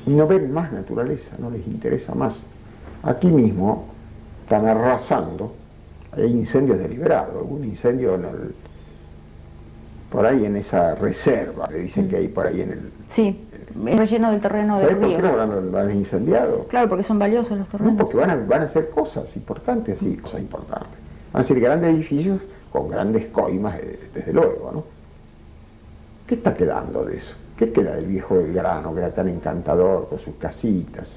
y no ven más naturaleza, no les interesa más. Aquí mismo están arrasando, hay incendios deliberados, algún incendio por ahí en esa reserva, le dicen que hay por ahí en el... Sí, el relleno del terreno del ¿Sabes por río. qué lo han incendiado? Claro, porque son valiosos los terrenos. No, porque van a hacer cosas importantes, sí, cosas importantes. Van a ser grandes edificios con grandes coimas, desde luego, ¿no? ¿Qué está quedando de eso? ¿Qué queda del viejo Belgrano, que era tan encantador, con sus casitas?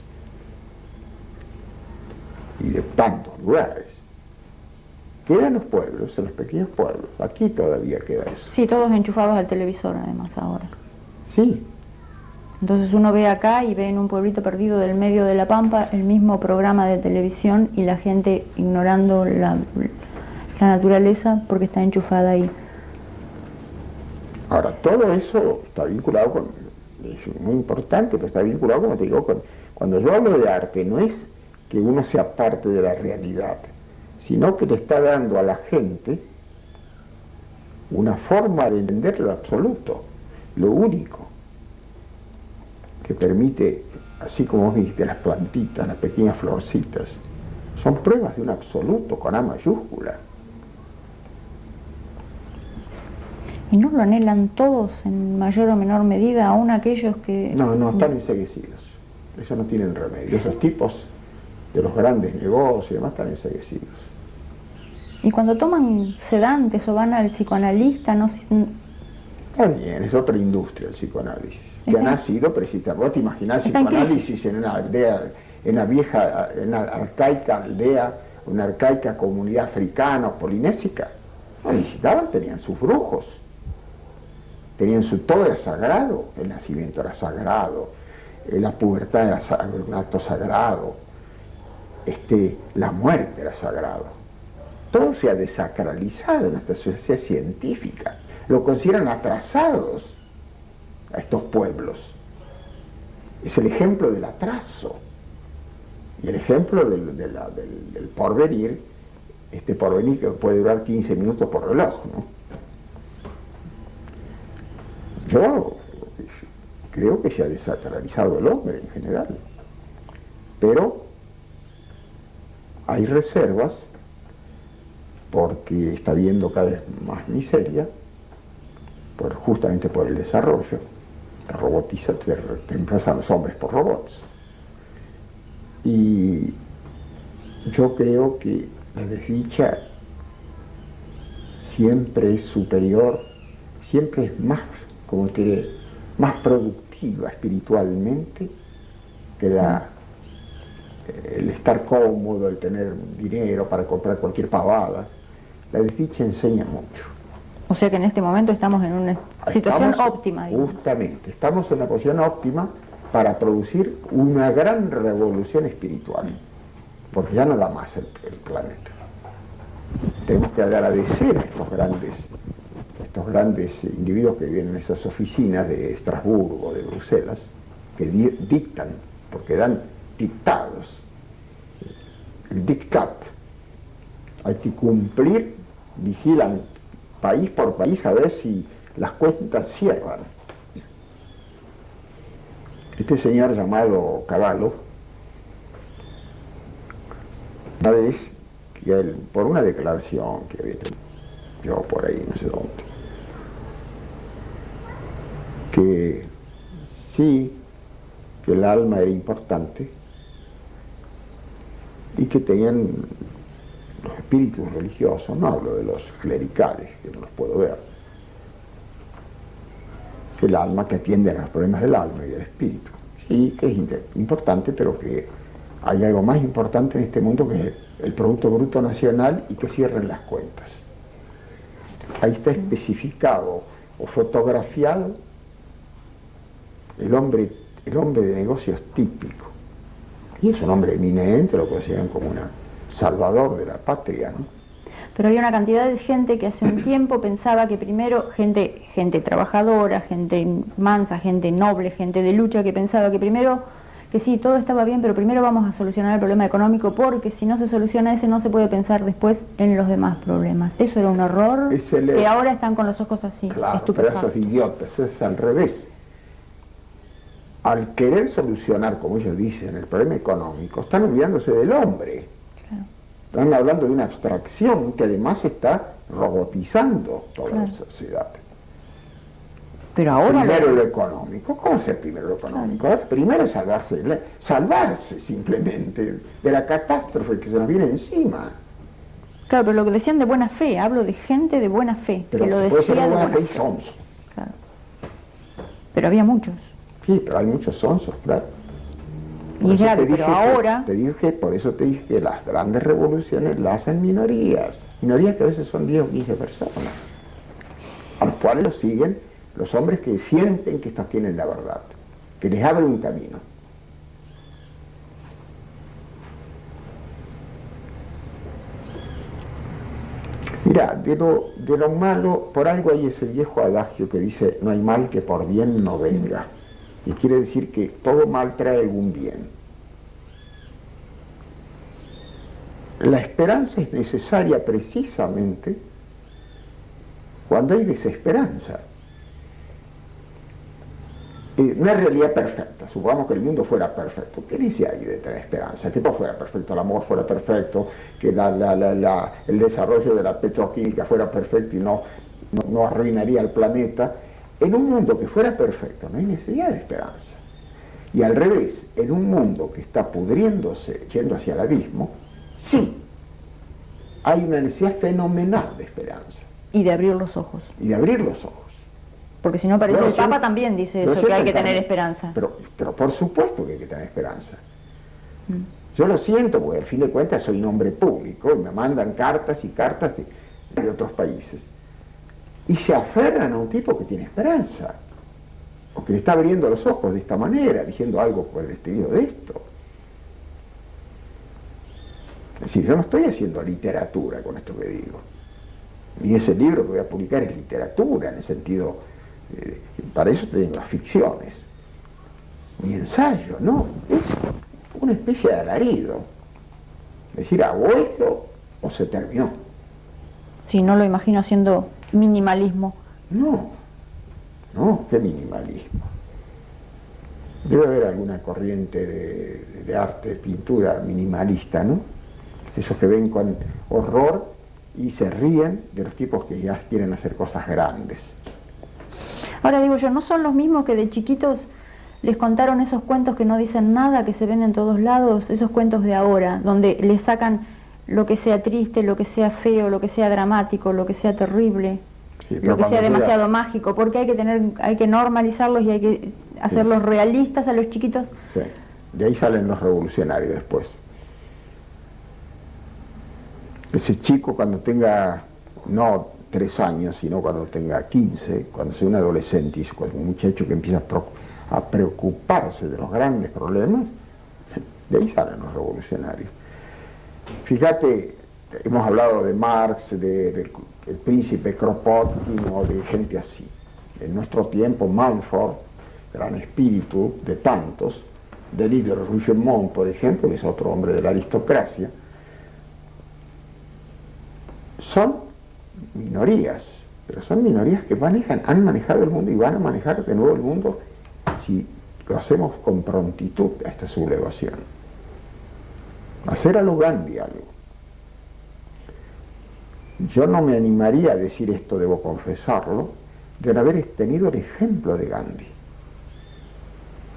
Y de tantos lugares. Quedan los pueblos, en los pequeños pueblos. Aquí todavía queda eso. Sí, todos enchufados al televisor además ahora. Sí. Entonces uno ve acá y ve en un pueblito perdido del medio de la Pampa el mismo programa de televisión y la gente ignorando la naturaleza porque está enchufada ahí. Ahora, todo eso está vinculado con, es muy importante, pero está vinculado, como te digo, cuando yo hablo de arte, no es que uno sea parte de la realidad, sino que le está dando a la gente una forma de entender lo absoluto, lo único, que permite, así como viste, las plantitas, las pequeñas florcitas, son pruebas de un absoluto con A mayúscula. ¿Y no lo anhelan todos en mayor o menor medida, aún aquellos que...? No, están enseguecidos. Eso no tienen remedio. Esos tipos de los grandes negocios y demás están enseguecidos. Y cuando toman sedantes o van al psicoanalista, no... Está bien, es otra industria el psicoanálisis, que ha nacido precisamente. ¿Vos te imaginás el psicoanálisis en una aldea, en una vieja, en una arcaica aldea, una arcaica comunidad africana o polinésica? No visitaban, tenían sus brujos. Todo era sagrado, el nacimiento era sagrado, la pubertad era un acto sagrado, la muerte era sagrado. Todo se ha desacralizado en esta sociedad científica. Lo consideran atrasados a estos pueblos. Es el ejemplo del atraso y el ejemplo del porvenir, porvenir que puede durar 15 minutos por reloj, ¿no? Yo creo que se ha desacralizado el hombre en general, pero hay reservas porque está habiendo cada vez más miseria, justamente por el desarrollo, la robotización, reemplazan a los hombres por robots. Y yo creo que la desdicha siempre es superior, siempre es más, como te diré, más productiva espiritualmente que el estar cómodo, el tener dinero para comprar cualquier pavada. La desdicha enseña mucho. O sea que en este momento estamos en una situación óptima, digamos. Justamente, estamos en una posición óptima para producir una gran revolución espiritual, porque ya no da más el planeta. Tenemos que agradecer a estos grandes individuos que viven en esas oficinas de Estrasburgo, de Bruselas, que dictan, porque dan dictados, el dictat. Hay que cumplir, vigilan país por país a ver si las cuentas cierran. Este señor llamado Cavallo, una vez, que él, por una declaración que había tenido yo por ahí, no sé dónde, que sí, que el alma era importante y que tenían los espíritus religiosos, no hablo de los clericales, que no los puedo ver, que el alma, que atiende a los problemas del alma y del espíritu. Sí, que es importante, pero que hay algo más importante en este mundo que es el Producto Bruto Nacional y que cierren las cuentas. Ahí está especificado o fotografiado el hombre de negocios típico. Y es un hombre eminente, lo consideran como un salvador de la patria, ¿no? Pero había una cantidad de gente que hace un tiempo pensaba que primero, gente trabajadora, gente mansa, gente noble, gente de lucha, que pensaba que primero, que sí, todo estaba bien, pero primero vamos a solucionar el problema económico, porque si no se soluciona ese, no se puede pensar después en los demás problemas. Eso era un error que ahora están con los ojos así, claro, estupefactos. pero esos idiotas, es al revés. Al querer solucionar, como ellos dicen, el problema económico, están olvidándose del hombre. Claro. Están hablando de una abstracción que además está robotizando toda la sociedad. Pero ahora primero lo económico. ¿Cómo es el primero lo económico? Claro. Primero es salvarse simplemente de la catástrofe que se nos viene encima. Claro, pero lo que decían de buena fe, hablo de gente de buena fe, Pero que lo puede ser decía de buena buena fe y fe. sonso. Claro. Pero había muchos. Sí, pero hay muchos sonsos, claro. Y es grave, pero ahora... Por eso te dije que las grandes revoluciones las hacen minorías. Minorías que a veces son 10 o 15 personas. A los cuales los siguen los hombres que sienten que estos tienen la verdad. Que les abre un camino. Mira, de lo malo, por algo hay ese viejo adagio que dice, no hay mal que por bien no venga. Y quiere decir que todo mal trae algún bien. La esperanza es necesaria precisamente cuando hay desesperanza. No es realidad perfecta, supongamos que el mundo fuera perfecto. ¿Qué dice ahí de tener esperanza? Que todo fuera perfecto, el amor fuera perfecto, que el desarrollo de la petroquímica fuera perfecto y no arruinaría el planeta. En un mundo que fuera perfecto no hay necesidad de esperanza. Y al revés, en un mundo que está pudriéndose, yendo hacia el abismo, sí, hay una necesidad fenomenal de esperanza. Y de abrir los ojos. Y de abrir los ojos. Porque si no parece, el Papa también dice eso, que hay que tener esperanza. Pero por supuesto que hay que tener esperanza. Yo lo siento, porque al fin de cuentas soy un hombre público y me mandan cartas y cartas de otros países. Y se aferran a un tipo que tiene esperanza, o que le está abriendo los ojos de esta manera, diciendo algo por el estilo de esto. Es decir, yo no estoy haciendo literatura con esto que digo. Y ese libro que voy a publicar es literatura, en el sentido, para eso tengo las ficciones. Mi ensayo, no, es una especie de alarido. Es decir, ¿hago esto o se terminó? Sí, no lo imagino haciendo minimalismo. No, qué minimalismo. Debe haber alguna corriente de arte, de pintura minimalista, ¿no? Esos que ven con horror y se ríen de los tipos que ya quieren hacer cosas grandes. Ahora digo yo, ¿no son los mismos que de chiquitos les contaron esos cuentos que no dicen nada, que se ven en todos lados, esos cuentos de ahora, donde les sacan lo que sea triste, lo que sea feo, lo que sea dramático, lo que sea terrible, Sí, lo que sea demasiado mágico, porque hay que normalizarlos y hay que hacerlos realistas a los chiquitos? Sí, de ahí salen los revolucionarios después. Ese chico cuando tenga, no 3 años, sino cuando tenga 15, cuando sea un adolescente, y un muchacho que empieza a preocuparse de los grandes problemas, de ahí salen los revolucionarios. Fíjate, hemos hablado de Marx, del príncipe Kropotkin o de gente así. En nuestro tiempo, Manford, gran espíritu de tantos, de Rougemont, por ejemplo, que es otro hombre de la aristocracia, son minorías, pero son minorías que han manejado el mundo y van a manejar de nuevo el mundo si lo hacemos con prontitud a esta sublevación. Hacer a lo Gandhi algo. Yo no me animaría a decir esto, debo confesarlo, de no haber tenido el ejemplo de Gandhi.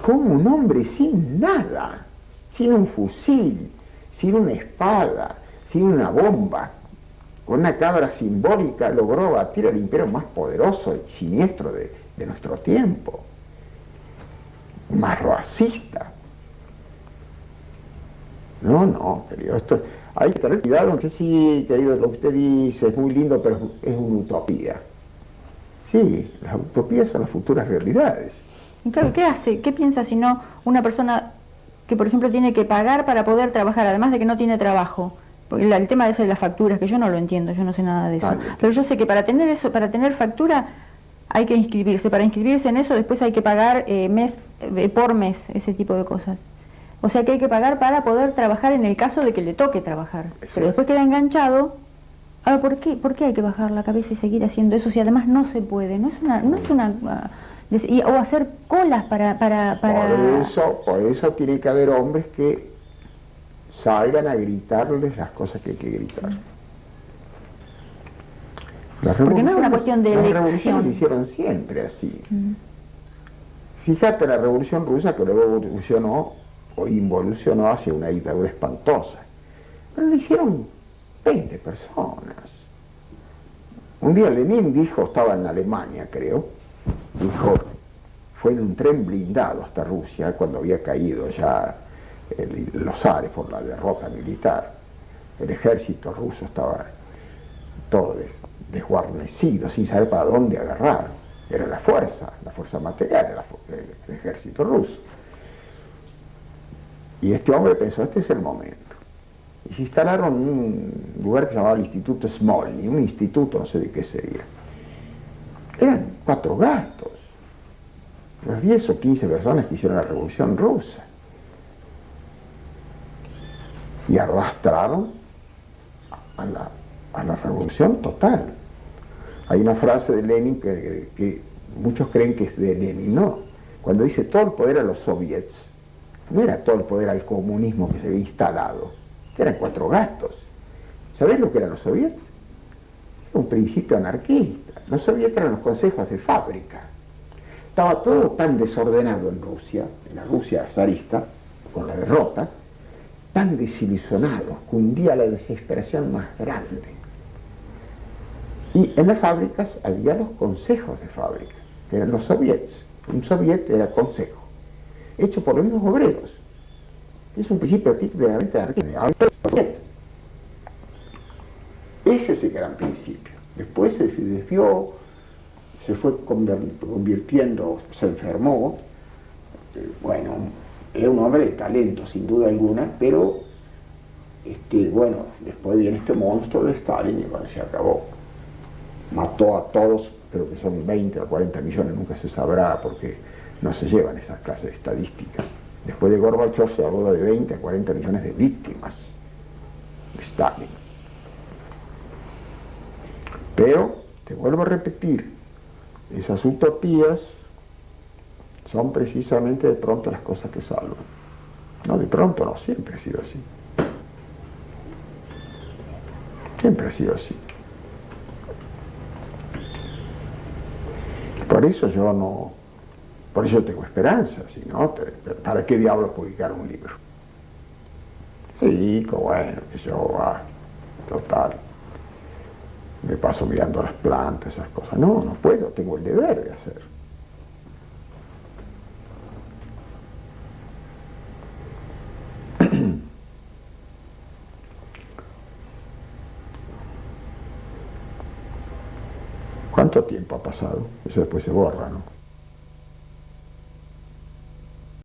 Como un hombre sin nada, sin un fusil, sin una espada, sin una bomba, con una cabra simbólica, logró batir al imperio más poderoso y siniestro de nuestro tiempo, más racista. No, querido, esto hay que tener cuidado, aunque sí, querido, lo que usted dice es muy lindo, pero es una utopía. Sí, las utopías son las futuras realidades. Y claro, ¿qué hace? ¿Qué piensa si no una persona que, por ejemplo, tiene que pagar para poder trabajar, además de que no tiene trabajo, Porque el tema de eso de las facturas, que yo no lo entiendo, yo no sé nada de eso. Pero yo sé que para tener eso, para tener factura, hay que inscribirse. Para inscribirse en eso, después hay que pagar por mes, ese tipo de cosas. O sea que hay que pagar para poder trabajar en el caso de que le toque trabajar. Pero después queda enganchado. Ahora, ¿por qué hay que bajar la cabeza y seguir haciendo eso si además no se puede? No es una o hacer colas para... Por eso tiene que haber hombres que salgan a gritarles las cosas que hay que gritar. Porque no es una cuestión de elección. Las revoluciones lo hicieron siempre así. Fíjate la Revolución Rusa, que luego evolucionó o involucionó hacia una dictadura espantosa. Pero lo hicieron 20 personas. Un día Lenin dijo, estaba en Alemania creo, dijo, fue en un tren blindado hasta Rusia cuando había caído ya los zares por la derrota militar. El ejército ruso estaba todo desguarnecido, sin saber para dónde agarrar. Era la fuerza material, era el ejército ruso. Y este hombre pensó, este es el momento. Y se instalaron en un lugar que se llamaba el Instituto Smolny, un instituto, no sé de qué sería. Eran 4 gatos, los 10 o 15 personas que hicieron la Revolución Rusa. Y arrastraron a la revolución total. Hay una frase de Lenin que muchos creen que es de Lenin, no. Cuando dice todo el poder a los soviets, no era todo el poder al comunismo que se había instalado, que eran 4 gatos. ¿Sabés lo que eran los soviets? Era un principio anarquista. Los soviets eran los consejos de fábrica. Estaba todo tan desordenado en Rusia, en la Rusia zarista, con la derrota, tan desilusionados, cundía la desesperación más grande. Y en las fábricas había los consejos de fábrica, que eran los soviets. Un soviet era consejo, hecho por los mismos obreros. Es un principio típicamente anarquista. Ese es el gran principio. Después se desvió, se fue convirtiendo, se enfermó. Bueno, era un hombre de talento, sin duda alguna, pero bueno, después viene este monstruo de Stalin y bueno, se acabó. Mató a todos, creo que son 20 o 40 millones, nunca se sabrá porque no se llevan esas clases de estadísticas. Después de Gorbachev se habló de 20 a 40 millones de víctimas de Stalin. Pero, te vuelvo a repetir, esas utopías son precisamente de pronto las cosas que salvan. No, de pronto no, siempre ha sido así. Siempre ha sido así. Por eso yo no, por eso tengo esperanza, si no, ¿para qué diablos publicar un libro? Sí, bueno, que yo, total, me paso mirando las plantas, esas cosas. No, no puedo, tengo el deber de hacer. ¿Cuánto tiempo ha pasado? Eso después se borra, ¿no?